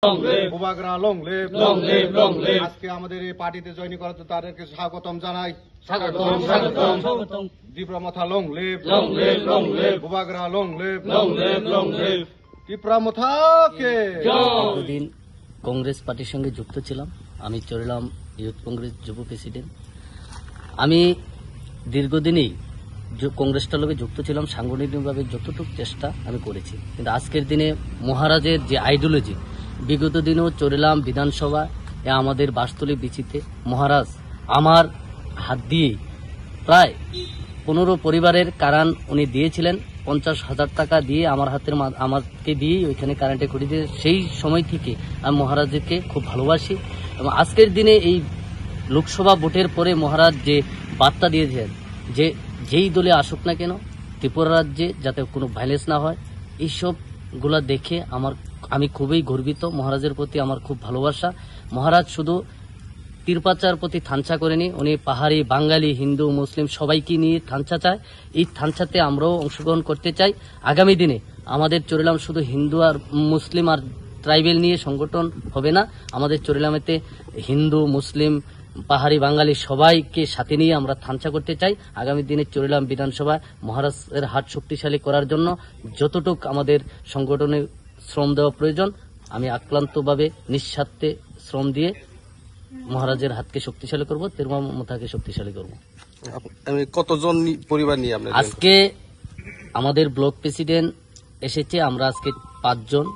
বুবাগরা long leave আজকে আমাদের এই পার্টিতে জয়েন করাতে তাদেরকে স্বাগতম জানাই। স্বাগতম। Tripura long live Bubagra long live Tripura দীর্ঘদিন কংগ্রেস পার্টির সঙ্গে যুক্ত ছিলাম। আমি চরিলাম ইউথ কংগ্রেস যুব প্রেসিডেন্ট। আমি দীর্ঘদিনই কংগ্রেসটার লোকে যুক্ত ছিলাম, সাংগঠনিকভাবে যতটুকু চেষ্টা আমি করেছি। কিন্তু আজকের দিনে মহারাজের যে আইডিওলজি, বিগত দিনেও চরিলাম বিধানসভা আমাদের বাসতলী বিচিতে মহারাজ আমার হাত দিয়ে প্রায় 15 পরিবারের কারেন্ট উনি দিয়েছিলেন। 50,000 টাকা দিয়ে আমাকে দিয়ে ওইখানে কারেন্টে খুঁড়ি দিয়ে সেই সময় থেকে আমি মহারাজকে খুব ভালোবাসি। এবং আজকের দিনে এই লোকসভা ভোটের পরে মহারাজ যে বার্তা দিয়েছেন যে যেই দলে আসুক না কেন ত্রিপুরা রাজ্যে যাতে কোনো ভাইলেন্স না হয়, এইসবগুলা দেখে আমি খুবই গর্বিত। মহারাজের প্রতি আমার খুব ভালোবাসা। মহারাজ শুধু তিরপাচার প্রতি থানচা করেনি, উনি পাহাড়ি, বাঙালি, হিন্দু, মুসলিম সবাইকে নিয়ে থানচা চায়। এই থানচাতে আমরাও অংশগ্রহণ করতে চাই। আগামী দিনে আমাদের চরিলাম শুধু হিন্দু আর মুসলিম আর ট্রাইবেল নিয়ে সংগঠন হবে না, আমাদের চরিলামেতে হিন্দু, মুসলিম, পাহাড়ি, বাঙালি সবাইকে সাথে নিয়ে আমরা থানচা করতে চাই। আগামী দিনে চরিলাম বিধানসভায় মহারাজের হাত শক্তিশালী করার জন্য যতটুক আমাদের সংগঠনে শ্রম দেওয়া প্রয়োজন, আমি আক্রান্তভাবে নিঃস্বার্থে শ্রম দিয়ে মহারাজের হাতকে শক্তিশালী করব, তিরুমামথাকে শক্তিশালী করব। কতজন পরিবার নিয়ে আজকে আমাদের ব্লক প্রেসিডেন্ট এসেছে, আমরা আজকে 5 জন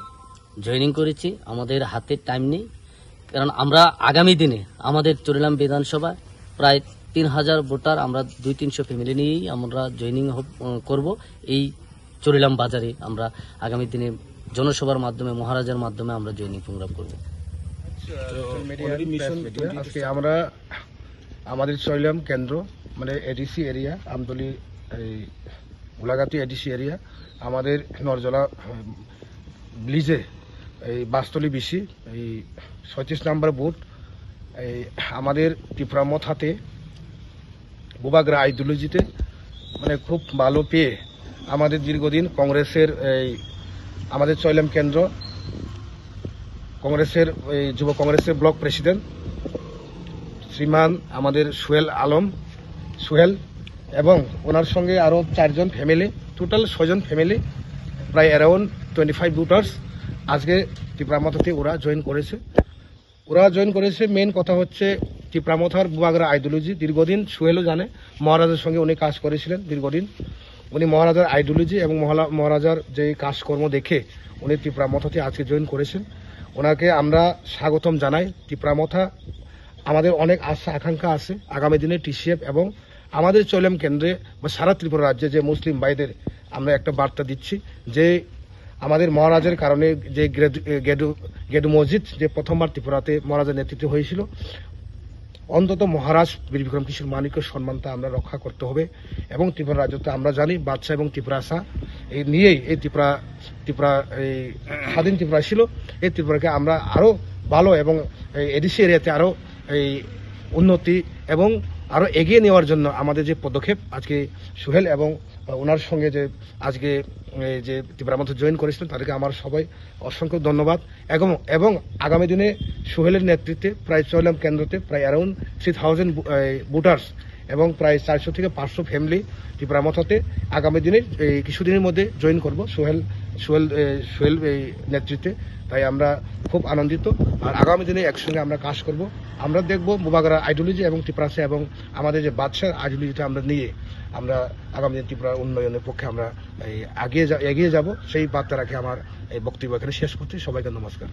জয়েনিং করেছি। আমাদের হাতে টাইম নেই, কারণ আমরা আগামী দিনে আমাদের চরিলাম বিধানসভা প্রায় 3000 ভোটার, আমরা 200-300 ফ্যামিলি নিয়েই আমরা জয়েনিং করব। এই চরিলাম বাজারে আমরা আগামী দিনে জনসভার মাধ্যমে, মহারাজের মাধ্যমে আমরা জয়েনিং প্রোগ্রাম করব। আজকে আমরা আমাদের চরিলাম কেন্দ্র মানে ADC area, Amtali Golaghati ADC area, আমাদের নরজলা ব্লিজে এই বাসতলী বিসি এই 36 নম্বর বুথ, এই আমাদের ত্রিপুরা মথাতে বুবাগরা আইডিওলজিতে মানে খুব ভালো পেয়ে আমাদের দীর্ঘদিন কংগ্রেসের এই আমাদের চরিলাম কেন্দ্র কংগ্রেসের এই যুব কংগ্রেসের ব্লক প্রেসিডেন্ট শ্রীমান আমাদের সোহেল এবং ওনার সঙ্গে আরও 4 জন ফ্যামিলি, টোটাল 6 জন ফ্যামিলি, প্রায় অ্যারাউন্ড 25 ভোটার্স আজকে ত্রিপুরা মথাতে ওরা জয়েন করেছে। মেন কথা হচ্ছে ত্রিপুরা মথার বুবাগরা আইডিওলজি দীর্ঘদিন সোহেলও জানে, মহারাজের সঙ্গে উনি কাজ করেছিলেন দীর্ঘদিন। উনি মহারাজার আইডিওলজি এবং মহারাজার যে কাজকর্ম দেখে উনি ত্রিপুরা মথাতে আজকে জয়েন করেছেন। ওনাকে আমরা স্বাগতম জানাই। ত্রিপুরা মথা আমাদের অনেক আশা আকাঙ্ক্ষা আছে আগামী দিনে টিসিএফ এবং আমাদের চরিলাম কেন্দ্রে বা সারা ত্রিপুরা রাজ্যে যে মুসলিম ভাইদের আমরা একটা বার্তা দিচ্ছি যে আমাদের মহারাজের কারণে যে গেদু মসজিদ যে প্রথমবার ত্রিপুরাতে মহারাজের নেতৃত্বে হয়েছিল, অন্তত মহারাজ বীর বিক্রম কিশোর মানিক্যের সম্মানটা আমরা রক্ষা করতে হবে। এবং ত্রিপুরা রাজ্যতে আমরা জানি বাদশাহ এবং ত্রিপুরা শাহ এই নিয়েই এই ত্রিপুরা এই স্বাধীন ত্রিপুরা ছিল। এই ত্রিপুরাকে আমরা আরো ভালো এবং এডিসি এরিয়াতে আরো এই উন্নতি এবং আরো এগিয়ে নেওয়ার জন্য আমাদের যে পদক্ষেপ আজকে সোহেল এবং ওনার সঙ্গে যে আজকে যে ত্রিপুরা মধ্যে জয়েন করেছিলেন তাদেরকে আমার সবাই অসংখ্য ধন্যবাদ। এবং আগামী দিনে সোহেলের নেতৃত্বে প্রায় চরিলাম কেন্দ্রতে প্রায় অ্যারাউন্ড 3000 ভোটার্স এবং প্রায় 400 থেকে 500 ফ্যামিলি ত্রিপুরা মথাতে আগামী দিনে কিছুদিনের মধ্যে জয়েন করব সোহেল এই নেতৃত্বে। তাই আমরা খুব আনন্দিত, আর আগামী দিনে একসঙ্গে আমরা কাজ করব। আমরা দেখব বুবাগরা আইডিওলজি এবং ত্রিপুরাসা এবং আমাদের যে বাদশাহ আইডিওলজিটা আমরা নিয়ে আমরা আগামী দিনে ত্রিপুরা উন্নয়নের পক্ষে আমরা এগিয়ে যাব, সেই বার্তা রাখে আমার এই বক্তব্য এখানে শেষ করছি। সবাইকে নমস্কার।